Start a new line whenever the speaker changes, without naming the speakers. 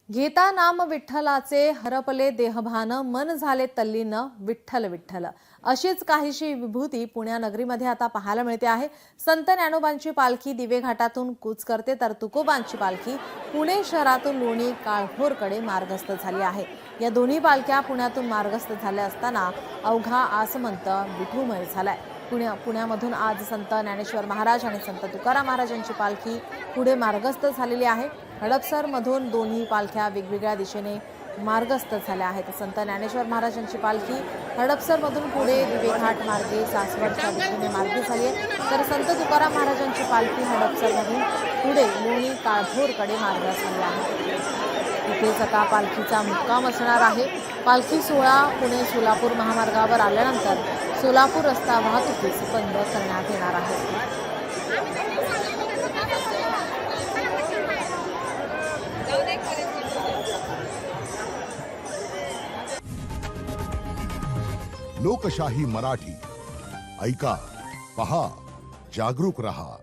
घेता नाम विठ्ठलाचे हरपले देहभान मन झाले तल्लीन विठ्ठल विठ्ठल अशीच काहीशी विभूती पुण्या नगरीमध्ये आता पाहायला मिळते आहे। संत ज्ञानोबांची पालखी दिवे घाटातून कूच करते तर तुकोबांची पालखी पुणे शहरातून लोणी काळभोरकडे मार्गस्थ झाली आहे। या दोन्ही पालख्या पुण्यातून मार्गस्थ झाल्या असताना अवघा आसमंत विठूमय झालाय। पुण्यामधून आज संत ज्ञानेश्वर महाराज आणि संत तुकाराम महाराजांची पालखी पुढे मार्गस्थ झालेली आहे। हडपसर मधून दोन्ही पालख्या वेगवेगळ्या दिशेने मार्गस्थ झाल्या आहेत। संत ज्ञानेश्वर महाराजांची पालखी हडपसर मधून पुढे दिवेघाट मार्गे सासवडच्या दिशेने मार्गी झाली आहे, तर संत तुकाराम महाराजांची पालखी हडपसर मधून पुढे लोणी काळभोरकडे मार्गास झाली आहे। इथेच आता पालखीचा मुक्काम असणार आहे। पालखी सोहळा पुणे सोलापूर महामार्गावर आल्यानंतर सोलापूर रस्ता वाहतुकीस बंद करण्यात येणार आहे।
लोकशाही मराठी ऐका, पहा, जागरूक रहा।